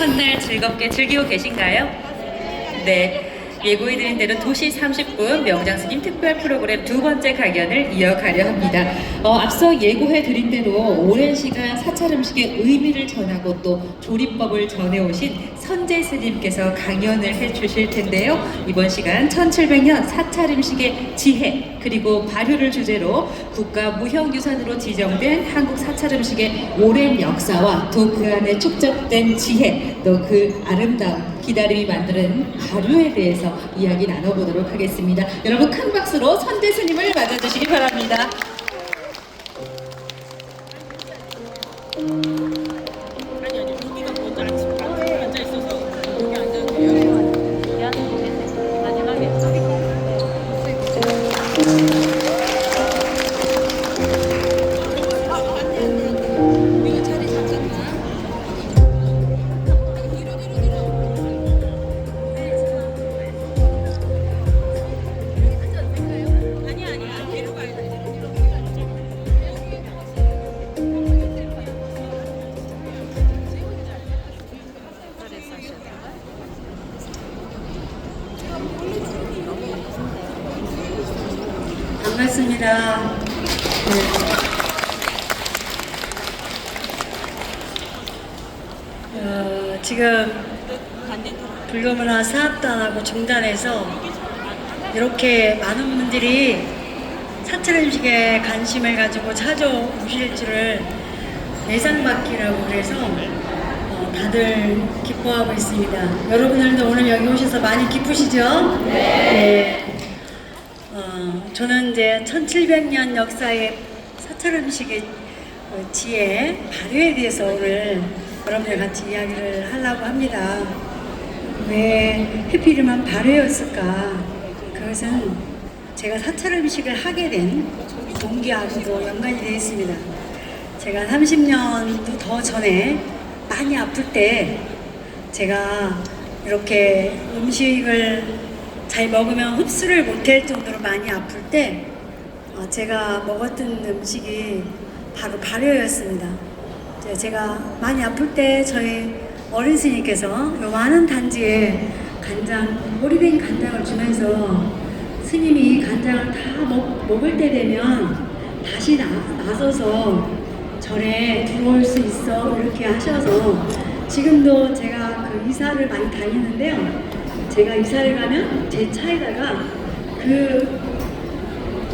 첫날 즐겁게 즐기고 계신가요? 네. 예고해드린 대로 2시 30분 명장스님 특별 프로그램 두 번째 강연을 이어가려 합니다. 앞서 예고해드린 대로 오랜 시간 사찰 음식의 의미를 전하고 또 조리법을 전해오신 선재 스님께서 강연을 해주실 텐데요. 이번 시간 1700년 사찰 음식의 지혜 그리고 발효를 주제로 국가무형유산으로 지정된 한국 사찰 음식의 오랜 역사와 또 그 안에 축적된 지혜 또 그 아름다움 기다림이 만드는 발효에 대해서 이야기 나눠보도록 하겠습니다. 여러분 큰 박수로 선재 스님을 맞아주시기 바랍니다. 반갑습니다. 지금 불교문화 사업단하고 중단해서 이렇게 많은 분들이 사찰 음식에 관심을 가지고 찾아오실 줄을 예상받기라고 그래서 다들 기뻐하고 있습니다. 여러분들도 오늘 여기 오셔서 많이 기쁘시죠? 네. 저는 이제 1700년 역사의 사찰 음식의 지혜, 발효에 대해서 오늘 여러분들 같이 이야기를 하려고 합니다. 왜 하필이면 발효였을까? 그것은 제가 사찰 음식을 하게 된 동기하고도 연관이 되어 있습니다. 제가 30년도 더 전에 많이 아플 때 제가 이렇게 음식을 잘 먹으면 흡수를 못할 정도로 많이 아플 때 제가 먹었던 음식이 바로 발효였습니다. 제가 많이 아플 때 저희 어린 스님께서 요만한 단지에 간장, 오래된 간장을 주면서 스님이 간장을 다 먹을 때 되면 다시 나서서 절에 들어올 수 있어 이렇게 하셔서 지금도 제가 그 이사를 많이 다니는데요. 제가 이사를 가면 제 차에다가 그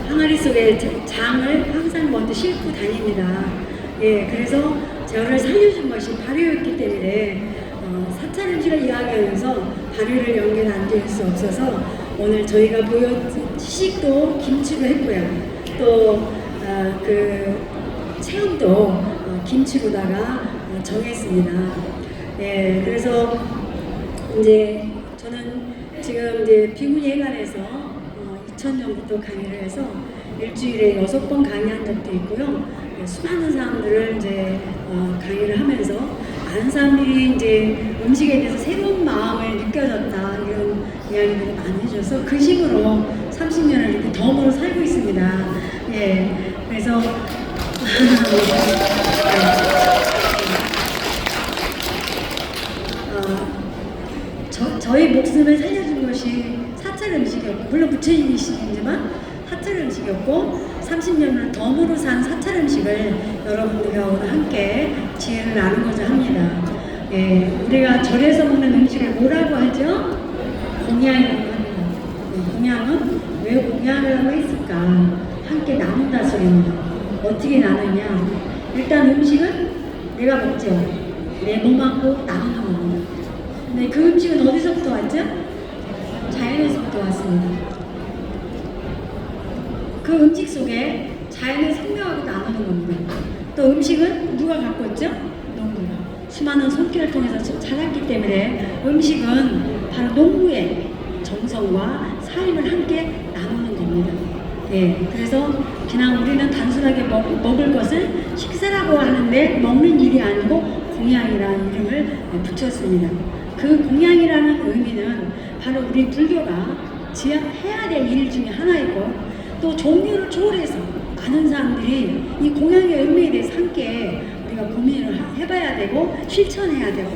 항아리 속에 장을 항상 먼저 싣고 다닙니다. 예, 그래서 저를 살려준 것이 발효였기 때문에 사찰 음식을 이야기하면서 발효를 연결 안 될 수 없어서 오늘 저희가 보여준 시식도 김치로 했고요. 또 그 체험도 김치로다가 정했습니다. 예, 그래서 이제 저는 지금 이제 비문예관에서 2000년부터 강의를 해서 일주일에 6번 강의한 적도 있고요. 수많은 사람들을 이제 강의를 하면서 많은 사람들이 이제 음식에 대해서 새로운 마음을 느껴졌다 이런 이야기들을 많이 해줘서 그 식으로 30년을 이렇게 덤으로 살고 있습니다. 예, 그래서 저희 목숨을 살려준 것이 사찰 음식이었고, 물론 부처님이시지만 사찰 음식이었고 30년을 덤으로 산 사찰 음식을 여러분들과 오늘 함께 지혜를 나누고자 합니다. 예, 우리가 절에서 먹는 음식을 뭐라고 하죠? 공양이라고 합니다. 공양은 왜 공양이라고 했을까? 함께 나눈다 소리입니다. 어떻게 나누냐? 일단 음식은 내가 먹죠. 내 몸하고 나누는 겁니다. 근데 그 음식은 어디서부터 왔죠? 자연에서부터 왔습니다. 그 음식 속에 자연의 생명하고 나누는 겁니다. 또 음식은 누가 갖고 있죠? 농부가. 수많은 손길을 통해서 자랐기 때문에 음식은 바로 농부의 정성과 삶을 함께 나누는 겁니다. 예, 그래서 그냥 우리는 단순하게 먹을 것을 식사라고 하는데 먹는 일이 아니고 공양이라는 이름을 붙였습니다. 그 공양이라는 의미는 바로 우리 불교가 해야 될 일 중에 하나이고 또 종류를 초월해서 많은 사람들이 이 공양의 의미에 대해서 함께 우리가 고민을 해봐야 되고 실천해야 되고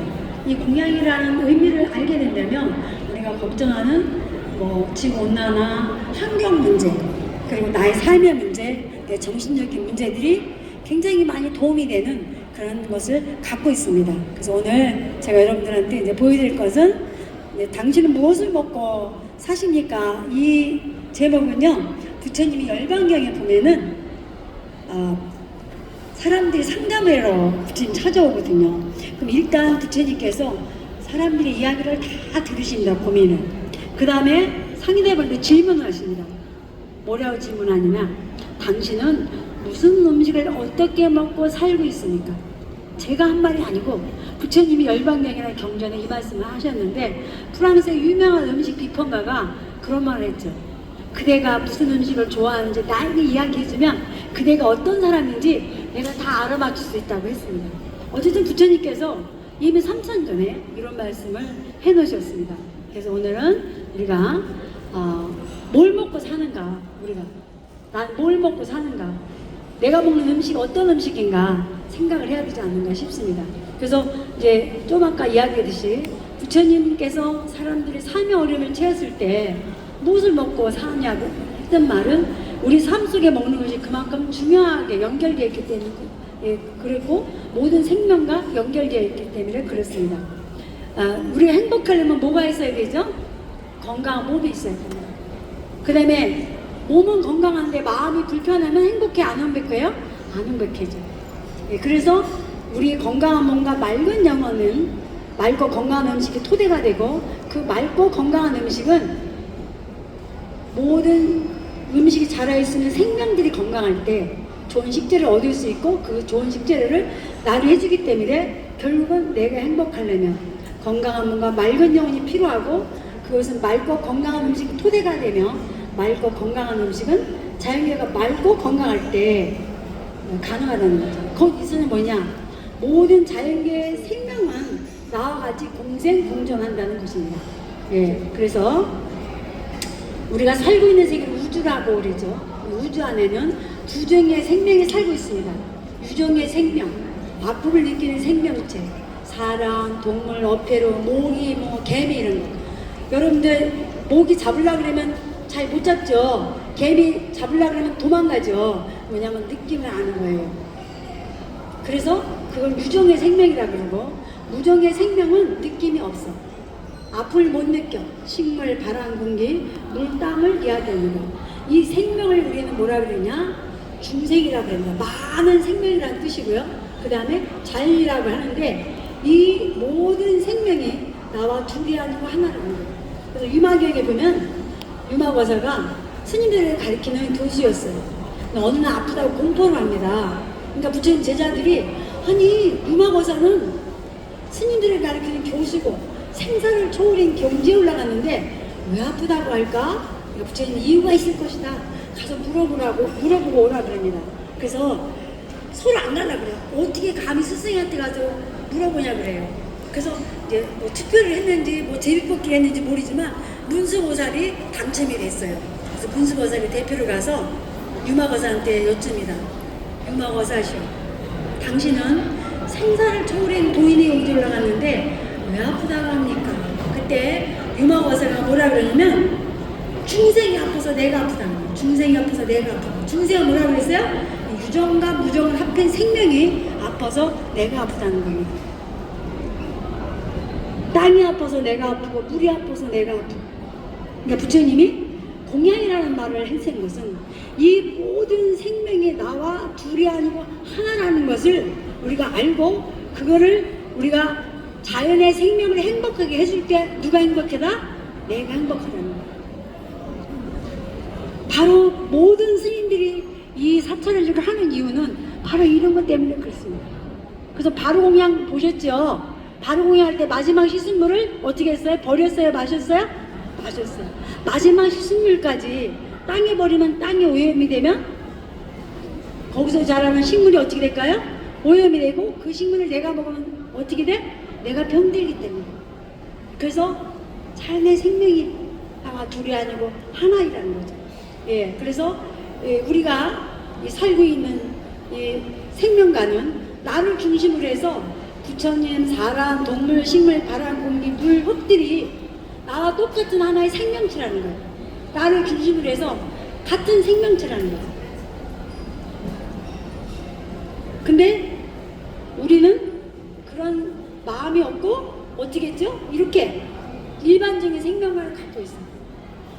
이 공양이라는 의미를 알게 된다면 우리가 걱정하는 뭐 지구온난화, 환경 문제, 그리고 나의 삶의 문제, 내 정신적인 문제들이 굉장히 많이 도움이 되는 그런 것을 갖고 있습니다. 그래서 오늘 제가 여러분들한테 이제 보여드릴 것은 당신은 무엇을 먹고 사십니까? 이 제목은요, 부처님이 열반경에 보면은 사람들이 상담회로 부처님 찾아오거든요. 그럼 일단 부처님께서 사람들의 이야기를 다 들으신다, 고민을. 그 다음에 상인해볼 때 질문을 하십니다. 뭐라고 질문하냐면, 당신은 무슨 음식을 어떻게 먹고 살고 있습니까? 제가 한 말이 아니고 부처님이 열반경이라는 경전에 이 말씀을 하셨는데, 프랑스의 유명한 음식 비평가가 그런 말을 했죠. 그대가 무슨 음식을 좋아하는지 나에게 이야기해주면 그대가 어떤 사람인지 내가 다 알아맞힐 수 있다고 했습니다. 어쨌든 부처님께서 이미 3000 전에 이런 말씀을 해놓으셨습니다. 그래서 오늘은 우리가 뭘 먹고 사는가, 난 뭘 먹고 사는가, 내가 먹는 음식이 어떤 음식인가 생각을 해야 되지 않는가 싶습니다. 그래서 이제 좀 아까 이야기했듯이 부처님께서 사람들이 삶의 어려움을 채웠을 때 무엇을 먹고 사냐고 했던 말은 우리 삶 속에 먹는 것이 그만큼 중요하게 연결되어 있기 때문에, 그리고 모든 생명과 연결되어 있기 때문에 그렇습니다. 우리가 행복하려면 뭐가 있어야 되죠? 건강한 몸이 있어야 됩니다. 그 다음에 몸은 건강한데 마음이 불편하면 행복해, 안 행복해요? 안 행복해져. 그래서 우리 건강한 몸과 맑은 영혼은 맑고 건강한 음식이 토대가 되고, 그 맑고 건강한 음식은 모든 음식이 자라있으면 생명들이 건강할 때 좋은 식재를 얻을 수 있고, 그 좋은 식재료를 나를 해주기 때문에 결국은 내가 행복하려면 건강한 몸과 맑은 영혼이 필요하고, 그것은 맑고 건강한 음식이 토대가 되며, 맑고 건강한 음식은 자연계가 맑고 건강할 때 가능하다는 거죠. 거기서는 뭐냐? 모든 자연계의 생명은 나와 같이 공생 공존한다는 것입니다. 그래서 우리가 살고 있는 세계를 우주라고 그러죠. 우주 안에는 두 종의 생명이 살고 있습니다. 유종의 생명, 아픔을 느끼는 생명체, 사람, 동물, 어패류, 모기, 개미 이런 거. 여러분들 모기 잡으려고 그러면 잘 못 잡죠. 개미 잡으려고 그러면 도망가죠. 왜냐면 느낌을 아는 거예요. 그래서 그걸 유종의 생명이라 그러고, 무종의 생명은 느낌이 없어. 앞을 못 느껴. 식물, 바람, 공기, 물, 땅을 이야기합니다. 이 생명을 우리는 뭐라 그러냐? 중생이라고 합니다. 많은 생명이라는 뜻이고요. 그 다음에 자연이라고 하는데, 이 모든 생명이 나와 둘이 아니고 하나라는 거예요. 그래서 유마경에 보면 유마거사가 스님들을 가리키는 교수였어요. 근데 어느 날 아프다고 공포를 합니다. 그러니까 부처님 제자들이, 아니 유마거사는 스님들을 가리키는 교수고 생사를 초월한 경지에 올라갔는데 왜 아프다고 할까? 그러니까 부처님 이유가 있을 것이다. 가서 물어보고 오라 그럽니다. 그래서 서로 안 가려고 그래요. 어떻게 감히 스승한테 가서 물어보냐 그래요. 그래서 이제 뭐 투표를 했는지 뭐 제비뽑기를 했는지 모르지만 문수보살이 당첨이 됐어요. 그래서 문수보살이 대표로 가서 유마거사한테 여쭙니다. 유마거사시오, 당신은 생사를 초월한 도인의 경지에 올라갔는데 왜 아프다고 합니까? 그때 유마거사가 뭐라 그러냐면, 중생이 아파서 내가 아프다는 거예요. 중생이 아파서 내가 아프다. 중생은 뭐라 그랬어요? 유정과 무정을 합한 생명이 아파서 내가 아프다는 겁니다. 땅이 아파서 내가 아프고 물이 아파서 내가 아프고. 그러니까 부처님이 공양이라는 말을 하신 것은 이 모든 생명이 나와 둘이 아니고 하나라는 것을 우리가 알고, 그거를 우리가 자연의 생명을 행복하게 해줄 때 누가 행복하다? 내가 행복하다는 거예요. 바로 모든 스님들이 이 사찰을 하는 이유는 바로 이런 것 때문에 그렇습니다. 그래서 바로공양 보셨죠? 바로공양할 때 마지막 시순물을 어떻게 했어요? 버렸어요? 마셨어요? 마셨어요. 마지막 시순물까지 땅에 버리면 땅이 오염이 되면 거기서 자라는 식물이 어떻게 될까요? 오염이 되고, 그 식물을 내가 먹으면 어떻게 돼? 내가 병들기 때문에. 그래서 삶의 생명이 나와 둘이 아니고 하나이라는 거죠. 그래서 우리가 살고 있는 이 생명관은 나를 중심으로 해서 부처님, 사람, 동물, 식물, 바람, 공기, 물, 흙들이 나와 똑같은 하나의 생명체라는 거예요. 나를 중심으로 해서 같은 생명체라는 거예요. 근데 우리는 그런 마음이 없고 어떻게 했죠? 이렇게 일반적인 생명을 갖고 있어요.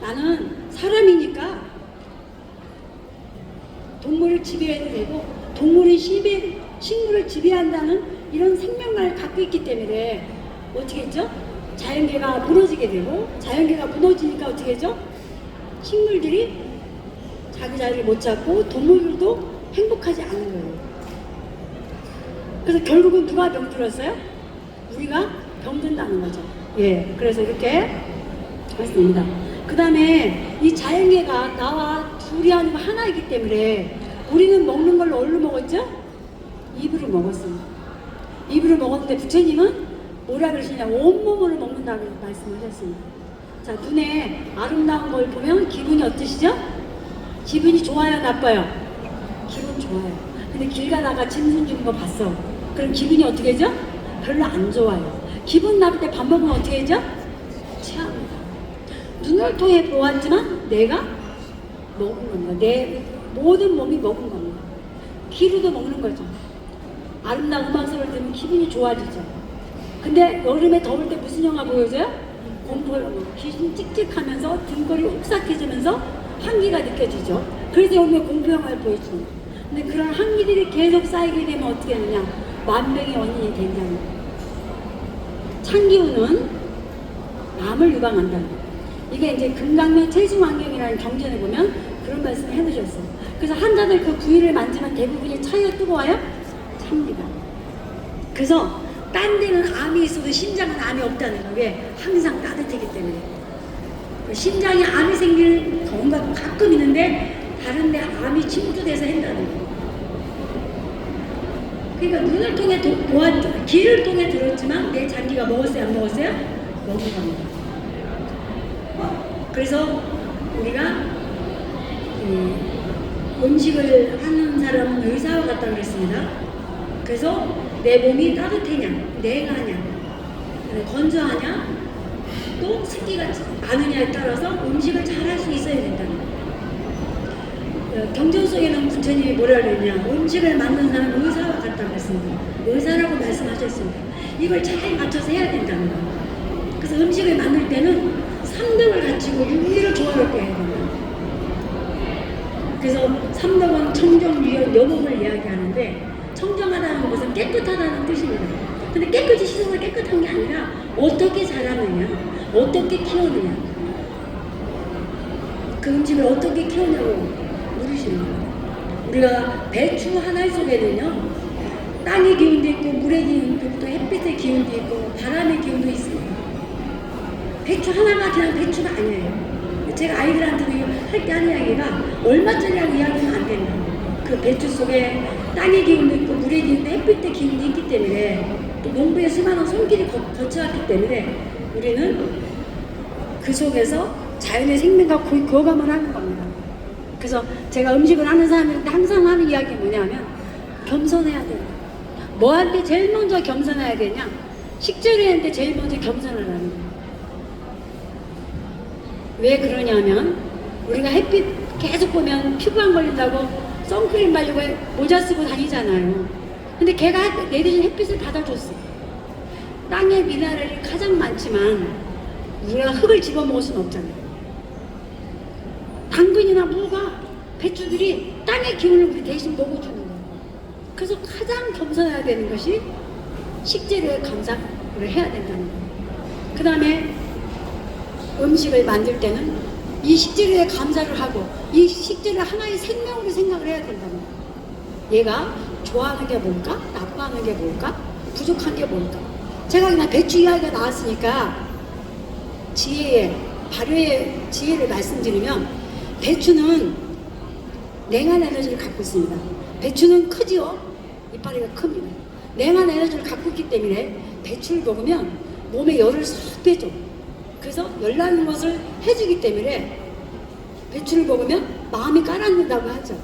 나는 사람이니까 동물을 지배해도 되고 동물이 식물을 지배한다는 이런 생명을 갖고 있기 때문에 어떻게 했죠? 자연계가 무너지게 되고 자연계가 무너지니까 어떻게 했죠? 식물들이 자기 자리를 못 잡고 동물들도 행복하지 않은 거예요. 그래서 결국은 누가 병들었어요? 우리가 병든다는 거죠. 예, 그래서 이렇게 했습니다. 그 다음에 이 자연계가 나와 둘이 아니고 하나이기 때문에 우리는 먹는 걸 어디로 먹었죠? 입으로 먹었습니다. 입으로 먹었는데 부처님은 뭐라 그러시냐? 온몸으로 먹는다고 말씀을 하셨습니다. 자, 눈에 아름다운 걸 보면 기분이 어떠시죠? 기분이 좋아요, 나빠요? 기분 좋아요. 근데 길 가다가 짐승 죽은 거 봤어. 그럼 기분이 어떻게 되죠? 별로 안 좋아요. 기분 나쁠 때 밥 먹으면 어떻게 되죠? 체합니다. 눈을 통해 보았지만 내가 먹은 겁니다. 내 모든 몸이 먹은 겁니다. 귀로도 먹는 거죠. 아름다운 음악 소리를 들으면 기분이 좋아지죠. 근데 여름에 더울 때 무슨 영화 보여줘요? 공포 영화. 귀신 찍찍하면서 등골이 옥삭해지면서 한기가 느껴지죠. 그래서 여름에 공포 영화를 보여주는 거예요. 근데 그런 한기들이 계속 쌓이게 되면 어떻게 되느냐? 만병의 원인이 된다는 거예요. 찬기운은 암을 유방한다는 거예요. 이게 이제 금강면 체중환경이라는 경전에 보면 그런 말씀을 해두셨어요. 그래서 환자들 그 부위를 만지면 대부분이 차요 뜨거워요? 찹니다. 그래서 딴 데는 암이 있어도 심장은 암이 없다는 거예요. 왜? 항상 따뜻하기 때문에. 심장에 암이 생길 경우가 가끔 있는데 다른 데 암이 침투돼서 한다는 거예요. 그러니까 눈을 통해 보았죠. 귀를 통해 들었지만 내 장기가 먹었어요? 안 먹었어요? 먹은 겁니다. 그래서 우리가 음식을 하는 사람은 의사와 같다고 그랬습니다. 그래서 내 몸이 따뜻하냐, 냉하냐, 건조하냐, 또 습기가 많으냐에 따라서 음식을 잘 할 수 있어야 된다는 거예요. 경전 속에는 부처님이 뭐라 그랬냐, 음식을 만든 사람은 의사와 같다고 했습니다. 의사라고 말씀하셨습니다. 이걸 잘 맞춰서 해야 된다는 거예요. 그래서 음식을 만들 때는 3덕을 갖추고 유의를 조화롭게 해야 됩니다. 그래서 3덕은 청정, 유연, 여목을 이야기하는데 청정하다는 것은 깨끗하다는 뜻입니다. 근데 깨끗이 씻어서 깨끗한 게 아니라 어떻게 자라느냐, 어떻게 키우느냐, 그 음식을 어떻게 키우냐고 물으시는 거예요. 우리가 배추 하나 속에는요, 땅의 기운도 있고 물의 기운도 있고 또 햇빛의 기운도 있고 바람의 기운도 있습니다. 배추 하나가 그냥 배추가 아니에요. 제가 아이들한테 할 때 하는 이야기가 얼마짜리라고 이야기하면 안 된다. 그 배추 속에 땅의 기운도 있고 물의 기운도 햇빛의 기운도 있기 때문에 또 농부의 수많은 손길이 거쳐왔기 때문에 우리는 그 속에서 자연의 생명과 교감을 하는 겁니다. 그래서 제가 음식을 하는 사람한테 항상 하는 이야기 뭐냐면 겸손해야 돼요. 뭐한테 제일 먼저 겸손해야 되냐? 식재료한테 제일 먼저 겸손을 하는 거예요. 왜 그러냐면 우리가 햇빛 계속 보면 피부암 걸린다고 선크림 바르고 모자 쓰고 다니잖아요. 근데 걔가 내 대신 햇빛을 받아줬어. 땅에 미네랄이 가장 많지만 우리가 흙을 집어먹을 수는 없잖아요. 당근이나 무가 배추들이 땅의 기운을 우리 대신 먹어주는 거예요. 그래서 가장 겸손해야 되는 것이 식재료에 감사를 해야 된다는 거예요. 그 다음에 음식을 만들 때는 이 식재료에 감사를 하고 이 식재료를 하나의 생명으로 생각을 해야 된다는 거예요. 얘가 좋아하는 게 뭘까? 나빠하는 게 뭘까? 부족한 게 뭘까? 제가 그냥 배추 이야기가 나왔으니까 지혜의 발효의 지혜를 말씀드리면 배추는 냉한 에너지를 갖고 있습니다. 배추는 크지요? 이파리가 큽니다. 냉한 에너지를 갖고 있기 때문에 배추를 먹으면 몸에 열을 싹 빼줘. 그래서 열나는 것을 해주기 때문에 배추를 먹으면 마음이 가라앉는다고 하죠.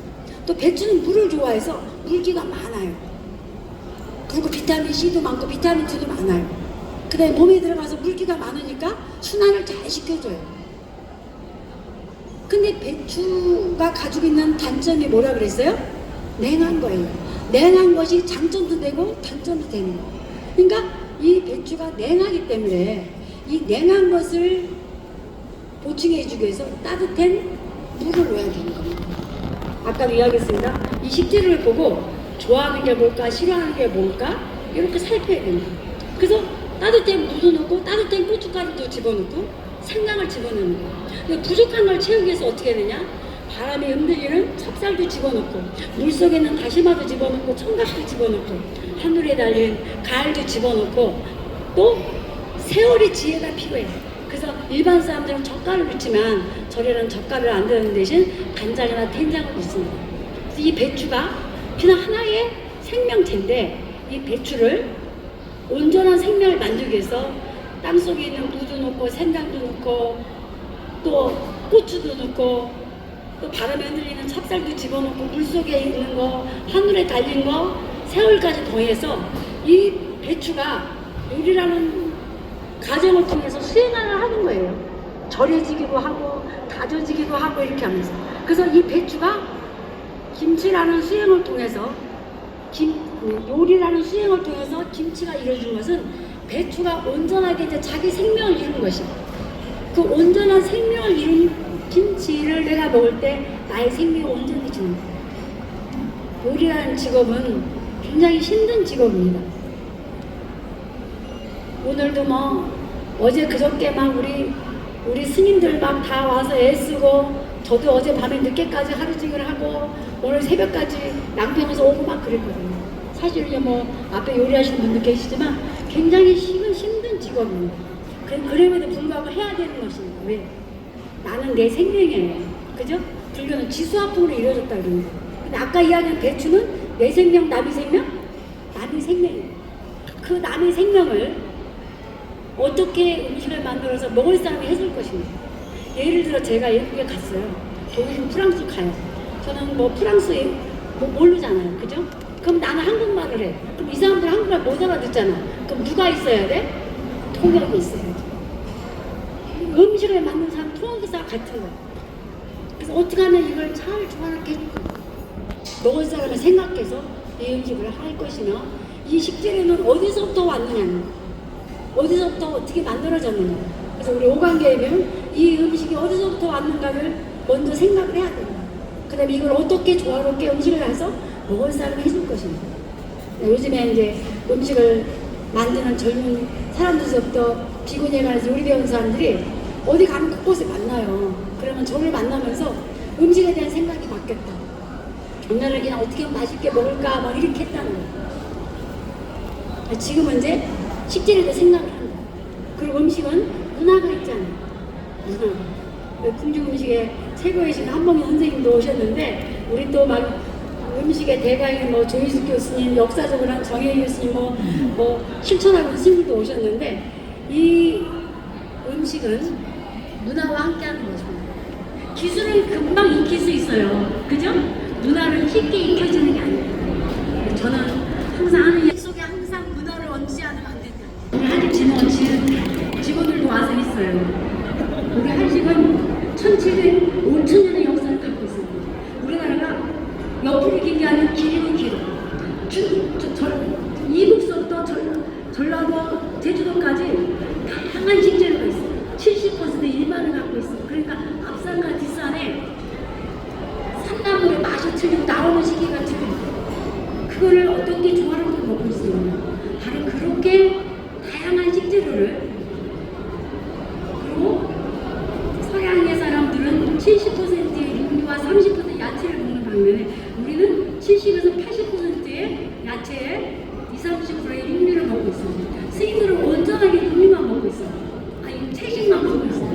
또 배추는 물을 좋아해서 물기가 많아요. 그리고 비타민 C도 많고 비타민 D도 많아요. 그 다음에 몸에 들어가서 물기가 많으니까 순환을 잘 시켜줘요. 근데 배추가 가지고 있는 단점이 뭐라 그랬어요? 냉한 거예요. 냉한 것이 장점도 되고 단점도 되는 거예요. 그러니까 이 배추가 냉하기 때문에 이 냉한 것을 보충해 주기 위해서 따뜻한 물을 넣어야 되는 겁니다. 아까도 이야기했습니다. 이 식재료를 보고 좋아하는 게 뭘까, 싫어하는 게 뭘까 이렇게 살펴야 됩니다. 그래서 따뜻한 물도 넣고 따뜻한 고춧가루도 집어넣고 생강을 집어넣는 거예요. 부족한 걸 채우기 위해서 어떻게 되냐? 바람에 흔들리는 찹쌀도 집어넣고 물속에는 다시마도 집어넣고 청각도 집어넣고 하늘에 달린 가을도 집어넣고 또 세월의 지혜가 필요해요. 그래서 일반 사람들은 젓갈을 넣지만 저희는 젓갈을 안 넣는 대신 간장이나 된장을 넣습니다. 그래서 이 배추가 그냥 하나의 생명체인데 이 배추를 온전한 생명을 만들기 위해서 땅속에 있는 무도 넣고 생강도 넣고 또 고추도 넣고 또 바람에 흔들리는 찹쌀도 집어넣고 물속에 있는 거 하늘에 달린 거 세월까지 더해서 이 배추가 요리라는 과정을 통해서 수행을 하는 거예요. 절여지기도 하고 다져지기도 하고 이렇게 하면서 그래서 이 배추가 김치라는 수행을 통해서 요리라는 수행을 통해서 김치가 이루어진 것은 배추가 온전하게 이제 자기 생명을 이룬 것이고 그 온전한 생명을 이룬 김치를 내가 먹을 때 나의 생명이 온전해지는 거예요. 요리라는 직업은 굉장히 힘든 직업입니다. 오늘도 뭐 어제 그저께 막 우리 스님들 막 다 와서 애쓰고 저도 어제 밤에 늦게까지 하루직을 하고 오늘 새벽까지 양평에서 오고 막 그랬거든요. 사실은 뭐 앞에 요리하시는 분들 계시지만 굉장히 힘든 직업입니다. 그럼에도 불구하고 해야 되는 것입니다. 왜? 나는 내 생명이에요. 그죠? 불교는 지수화풍으로 이루어졌다 그럽니다. 근데 아까 이야기한 배추는 내 생명, 남의 생명? 남의 생명이에요. 그 남의 생명을 어떻게 음식을 만들어서 먹을 사람이 해줄 것입니다. 예를 들어 제가 외국에 갔어요. 독일, 프랑스 가요. 저는 뭐 프랑스에 모르잖아요. 그죠? 그럼 나는 한국말을 해. 그럼 이 사람들 한국말 못 알아듣잖아. 그럼 누가 있어야 돼? 통역이 있어야 돼. 음식을 만든 사람 통역기사 같은 거. 그래서 어떻게 하면 이걸 잘 조화롭게 먹을 사람을 생각해서 이 음식을 할 것이며 이 식재료는 어디서부터 왔느냐, 어디서부터 어떻게 만들어졌느냐. 그래서 우리 오관계에는 이 음식이 어디서부터 왔는가를 먼저 생각을 해야 됩니다. 그 다음에 이걸 어떻게 조화롭게 음식을 해서 먹을 사람이 해줄 것입니다. 요즘에 이제 음식을 만드는 젊은 사람들서부터 비구니에 관해서 요리 배운 사람들이 어디 가면 곳곳에 만나요. 그러면 저를 만나면서 음식에 대한 생각이 바뀌었다. 옛날에 그냥 어떻게 하면 맛있게 먹을까 막 이렇게 했다는 거예요. 지금은 이제 식재료도 생각을 한다. 그리고 음식은 문화가 있잖아요. 문화가. 궁중 음식의 최고이신 한봉희 선생님도 오셨는데 우리 또 막 음식의 대가인 뭐 조희숙 교수님, 역사적으로 한 정혜희 교수님, 뭐 실천하고 스님도 오셨는데 이 음식은 문화와 함께하는 것입니다. 기술은 금방 익힐 수 있어요. 그죠? 문화를 쉽게 익혀지는 게 아니에요. 저는 항상 하는 얘기 속에 항상 문화를 얹지 않으면 안 된다. 우리 한식 직원들도 와서 있어요. 우리 한식은 1700, 5000년의 역사를 갖고 있습니다. 우리나라가 옆으로 긴 게 아니라 길이는 길어. 이북서부터 전라도, 제주도까지 다양한 식재료가 있어요. 70% 일반을 갖고 있어요. 그러니까 앞산과 뒷산에 산나물의 맛이 틀리고 나오는 시기가 틀려요. 그거를 어떻게 조화롭게 먹을 수 있냐. 바로 그렇게 다양한 식재료를 그리고 서양의 사람들은 70%의 육류와 30% 야채를 먹는 반면에 우리는 70에서 80%의 야채에 20-30%의 육류를 먹고 있습니다. 스님들은 온전하게 육류만 먹고 있어요. 아니 채식만 먹고 있어요.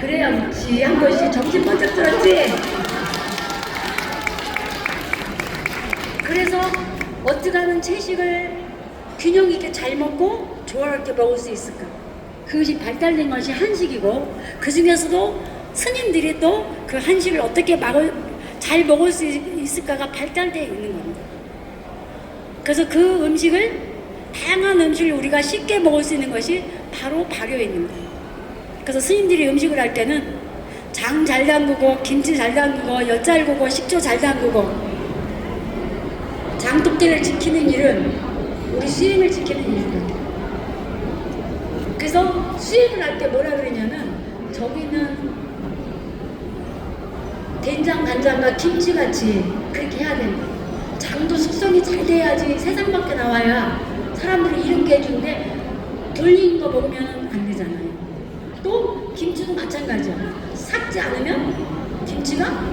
그래야 묻지. 한 번씩 정신 번쩍 들었지. 그래서 어떻게 하면 채식을 균형 있게 잘 먹고 조화롭게 먹을 수 있을까? 그것이 발달된 것이 한식이고 그 중에서도 스님들이 또 그 한식을 어떻게 잘 먹을 수 있을까가 발달되어 있는 겁니다. 그래서 그 음식을 다양한 음식을 우리가 쉽게 먹을 수 있는 것이 바로 발효에 있는 거예요. 그래서 스님들이 음식을 할 때는 장 잘 담그고 김치 잘 담그고 엿 잘 구고 식초 잘 담그고 장독대를 지키는 일은 우리 수행을 지키는 일이거든요. 그래서 수행을 할 때 뭐라 그러냐면 저기는 된장 간장과 김치같이 그렇게 해야 된다. 장도 숙성이 잘 돼야지 세상 밖에 나와야 사람들이 이렇게 해주는데 돌린 거 먹으면 안 되잖아요. 또 김치도 마찬가지야. 삭지 않으면 김치가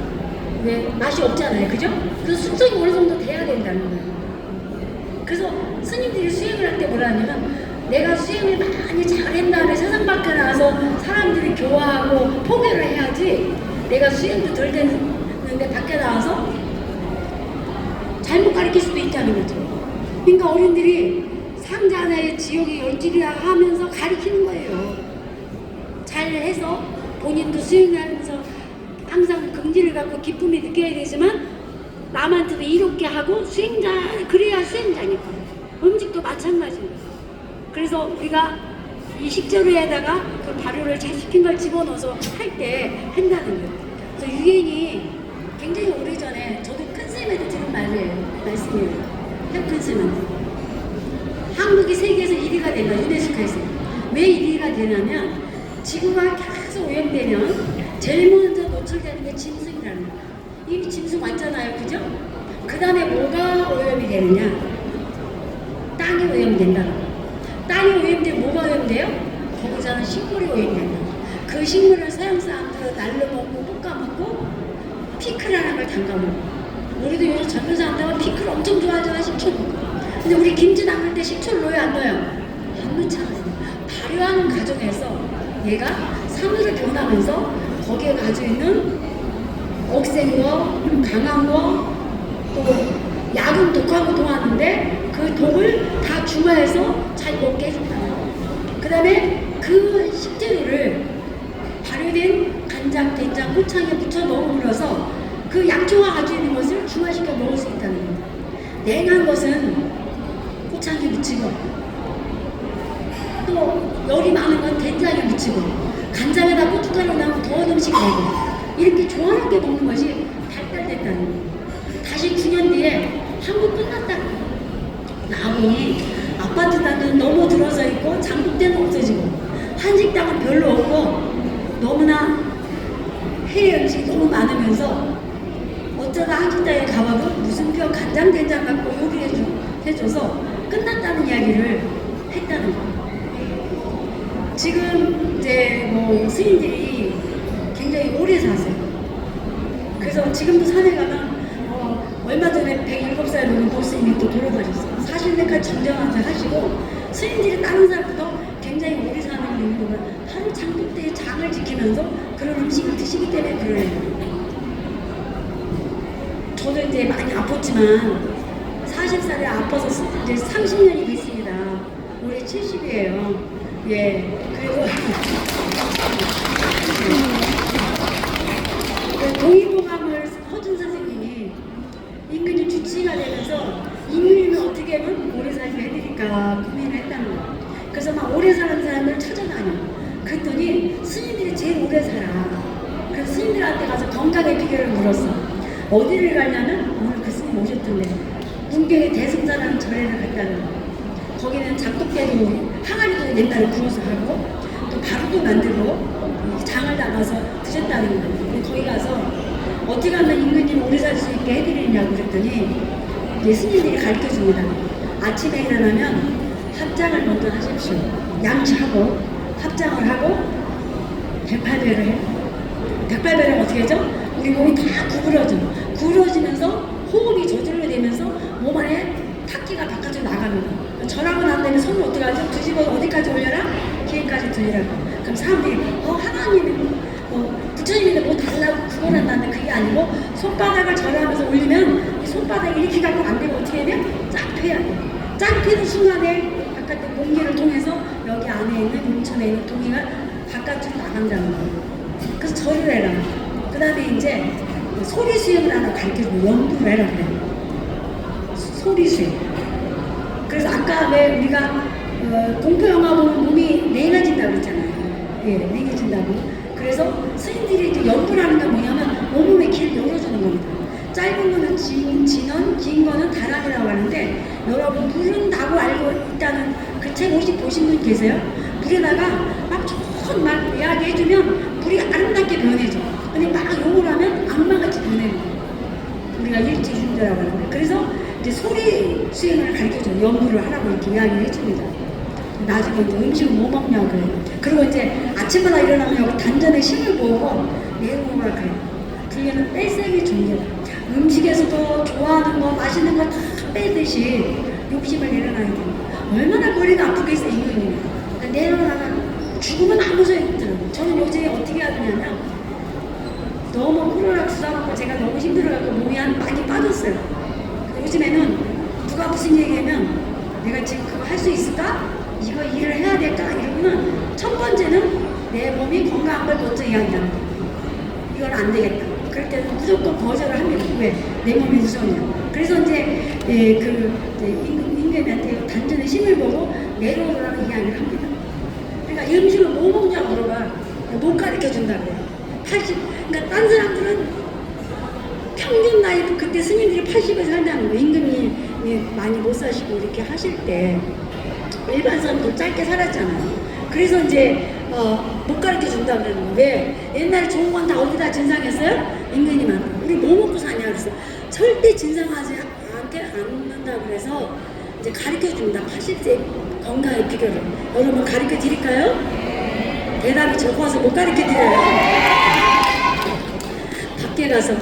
왜 맛이 없잖아요. 그죠? 그래서 숙성이 어느 정도 돼야 된다는 거예요. 그래서 스님들이 수행을 할 때 뭐라 하냐면 내가 수행을 많이 잘한 다음에 세상 밖에 나와서 사람들이 교화하고 포교를 해야지 내가 수행도 덜 됐는데 밖에 나와서 잘못 가르칠 수도 있다는 거죠. 그러니까 어른들이 상자 하나에 지옥이 열줄이라 하면서 가르치는 거예요. 잘해서 본인도 수행을 하면서 항상 긍지를 갖고 기쁨이 느껴야 되지만 남한테도 이롭게 하고 수행자, 그래야 수행자니까. 음식도 마찬가지입니다. 그래서 우리가 이 식재료에다가 그 발효를 잘 시킨 걸 집어넣어서 할 때 한다는 거예요. 그래서 유행이 굉장히 오래전에 저도 큰 스님한테 들은 말씀이에요. 큰 스님한테. 한국이 세계에서 1위가 된다, 유네스코에서. 왜 1위가 되냐면 지구가 계속 오염되면 제일 먼저 노출되는 게 짐승이라는 거예요. 이미 짐승 왔잖아요, 그죠? 그 다음에 뭐가 오염이 되느냐? 땅이 오염된다는 거예요. 땅이 오염되면 뭐가 오염돼요? 거기서는 식물이 오염된다. 그 식물을 서양 사람들은 날로 먹고 볶아 먹고 피클이라는 걸 담가 먹고. 우리도 요즘 젊은 사람들은 피클 엄청 좋아하잖아, 식초 먹고. 근데 우리 김치 담글 때 식초를 넣어요, 안 넣어요? 안 넣잖아요. 발효하는 과정에서 얘가 산으로 변하면서 거기에 가지고 있는 억센 거, 강한 거, 또 약은 독하고 동하는데 그 독을 다 중화해서 잘 먹게 해준다는 거예요. 그 다음에 그 식재료를 발효된 간장, 된장, 고창에 묻혀 넣음으로써 그 약초가 가지고 있는 것을 중화시켜 먹을 수 있다는 거예요. 냉한 것은 고창에 묻히고 또 열이 많은 건 된장에 묻히고 간장에다 고춧가루 넣으면 더운 음식이 되고 이렇게 조화롭게 먹는 것이 발달됐다는 거예요. 다시 9년 뒤에 한국 끝났다 나오니 아파트 단은 너무 들어서 있고 장독대는 없어지고 한식당은 별로 없고 너무나 해외 음식이 너무 많으면서 어쩌다 한식당에 가봐도 무슨 표 간장 된장 갖고 요리해줘서 끝났다는 이야기를 했다는 거예요. 지금 이제 뭐 스님들이 굉장히 오래 사세요. 그래서 지금도 산에 가면 얼마 전에 107살 먹은 도스님이 또 돌아가셨어요. 40년까지 정정하면서 하시고 스님들이 다른 사람보다 굉장히 오래 사는 이유가 바로 장독대의 장을 지키면서 그런 음식을 드시기 때문에 그래요. 저도 이제 많이 아팠지만 40살에 아파서 이제 30년이 됐습니다. 올해 70이에요. 예. 그리고 동의보감을 허준 선생님이 임금님 주치의가 되면서 임금님을 어떻게 하면 오래 살게 해드릴까 고민을 했다는 거예요. 그래서 막 오래 사는 사람을 찾아다녀. 그랬더니 스님들이 제일 오래 살아. 그래서 스님들한테 가서 건강의 비결을 물었어. 어디를 가냐면 오늘 그 스님 오셨던데 문경에 대승사라는 절에를 갔다는 거예요. 거기는 장독대도 항아리도 옛날에 구워서 하고 또 가루도 만들고 장을 담아서 드셨다는 거예요. 거기 가서 어떻게 하면 임금님 오래 살 수 있게 해드리냐고 그랬더니 이제 스님들이 가르쳐 줍니다. 아침에 일어나면 합장을 먼저 하십시오. 양치하고 합장을 하고 108배를 해요. 108배를 어떻게 하죠? 우리 몸이 다 구부러져. 구부러지면서 호흡이 저절로 되면서 몸 안에 탁기가 바깥으로 나갑니다. 절하고 난 다음에 손을 어떻게 하죠? 뒤집어 어디까지 올려라? 귀에까지 들리라고. 그럼 사람들이 하나님이 부처님이 뭐 달라고 구걸한다는데 그게 아니고 손바닥을 절하면서 올리면 이 손바닥이 이렇게 갖고 안 되고 어떻게 해야 돼? 쫙 펴야 돼. 쫙 펴는 순간에 바깥에 공기를 통해서 여기 안에 있는 용천에 있는 동이가 바깥으로 나간다는 거예요. 그래서 절을 해라. 그 다음에 이제 소리 수행을 하나 가르쳐주고 연부를 해라 그래요. 소리 수행. 그래서 아까 왜 우리가 공포 영화 보면 몸이 냉해진다고 그랬잖아요. 예, 냉해진다고. 그래서 스님들이 이제 연구라는 게 뭐냐면 온몸의 길을 열어주는 겁니다. 짧은 거는 진원, 긴 거는 다람이라고 하는데 여러분 물은 나고 알고 있다는 그 책 혹시 보신 분 계세요? 물에다가 막 좋은 말 이야기해주면 물이 아름답게 변해져. 근데 막 욕을 하면 악마같이 변해요. 우리가 일지준자라고 하는데 그래서 이제 소리 수행을 가르쳐줘요. 연구를 하라고 이렇게 이야기를 해줍니다. 나중에 이제 음식을 뭐 먹냐고 그래요. 그리고 이제 아침마다 일어나면 여기 단전에 힘을 모으고 내용을 그래요. 불교는 뺄셈이 존재다. 음식에서도 좋아하는 거, 맛있는 거 다 빼듯이 욕심을 내려놔야 돼요. 얼마나 머리가 아프겠어요, 이거는. 내려놔가 죽으면 아무 소용이 없더라고요. 저는 요새 어떻게 하느냐면 너무 코로나 주사 맞고 제가 너무 힘들어갖고 몸이 많이 빠졌어요. 요즘에는 누가 무슨 얘기하면 내가 지금 그거 할 수 있을까? 이거 일을 해야 될까? 이러면 첫 번째는 내 몸이 건강한 걸 먼저 이야기합니다. 이건 안 되겠다. 그럴 때는 무조건 거절을 합니다. 왜? 내 몸이 무서우냐. 그래서 이제 임금한테 단전에 힘을 보고 내려오라는 이야기를 합니다. 그러니까 이 음식을 뭐 먹냐고 물어봐. 못 가르쳐 준다고 해요. 80. 그러니까 딴 사람들은 평균 나이 그때 스님들이 80에 살다는 거예요. 임금이 많이 못 사시고 이렇게 하실 때 일반 사람들 짧게 살았잖아요. 그래서 이제 못 가르쳐 준다고 그러는 거예요. 왜? 옛날에 좋은 건 다 어디다 진상했어요? 임금님한테. 우리 뭐 먹고 사냐 그래서 절대 진상하지 않는다 그래서 이제 가르쳐 줍니다. 80세 건강의 비결을. 여러분 가르쳐 드릴까요? 대답이 적어서 못 가르쳐 드려요. 밖에 가서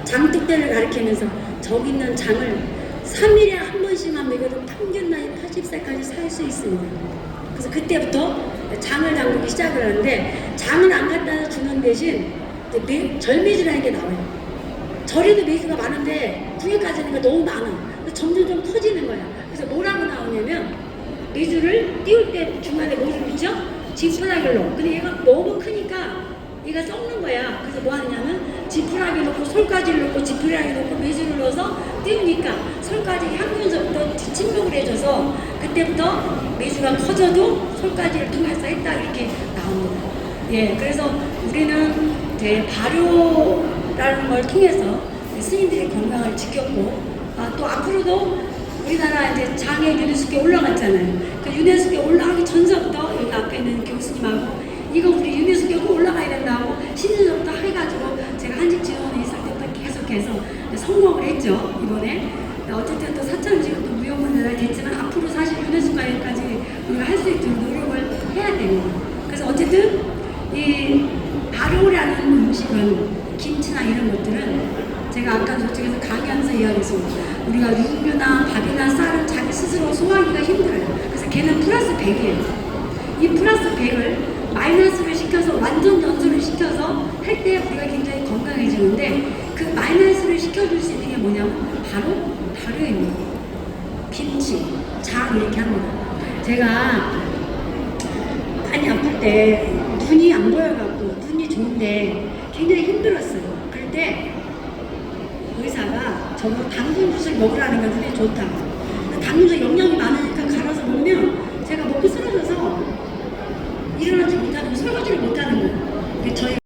장독대를 가르치면서 저기 있는 장을 3일에 한 번씩만 먹여도 평균 나이 80세까지 살 수 있습니다. 그래서 그때부터 장을 담그기 시작을 하는데 장을 안 갖다 주는 대신 절매주라는 게 나와요. 절에도 매주가 많은데 구에까지는 너무 많아. 점점 커지는 거야. 그래서 뭐라고 나오냐면 매주를 띄울 때 중간에 뭐를 붙여? 지푸라기로. 근데 얘가 너무 크니까 얘가 썩는 거야. 그래서 뭐 하냐면 지푸라기 넣고 솔가지를 넣고 지푸라기 넣고 매주를 넣어서 띄우니까 솔가지 향균서부터 침묵을 해줘서 그때부터 매주가 커져도 솔가지를 통해서 했다 이렇게 나옵니다. 예, 그래서 우리는 이제 발효라는 걸 통해서 스님들의 건강을 지켰고 또 앞으로도 우리나라 이제 장애 유네스코에 올라갔잖아요. 그 유네스코에 올라가기 전서부터 여기 앞에 있는 교수님하고 이거 우리 유네스코에 올라가야 된다고 10년 전부터 해가지고 제가 한식 지원에 있을 때부터 계속해서 성공을 했죠. 이번에 어쨌든 또 사천지가 또 무형문화가 됐지만 앞으로 사실 유네스코에까지 우리가 할 수 있도록 노력을 해야 됩니다. 그래서 어쨌든 이 발효라는 음식은 김치나 이런 것들은 제가 아까 저쪽에서 강의하면서 이야기했습니다. 우리가 육류나 밥이나 쌀은 자기 스스로 소화하기가 힘들어요. 그래서 걔는 플러스 100이에요. 이 플러스 100을 마이너스를 시켜서 완전 연소를 시켜서 할 때 우리가 굉장히 건강해지는데 그 마이너스를 시켜줄 수 있는 게 뭐냐면 바로 발효입니다. 김치, 장 이렇게 합니다. 제가 많이 아플 때 눈이 안 보여갖고 눈이 좋은데 굉장히 힘들었어요. 그럴 때 의사가 저보고 당근 주스를 먹으라는 건 눈에 좋다고. 당근 주스 영양이 많으니까 갈아서 먹으면 제가 먹고 쓰러져서 일어나지 못하는 설거지를 못하는 거예요. 저희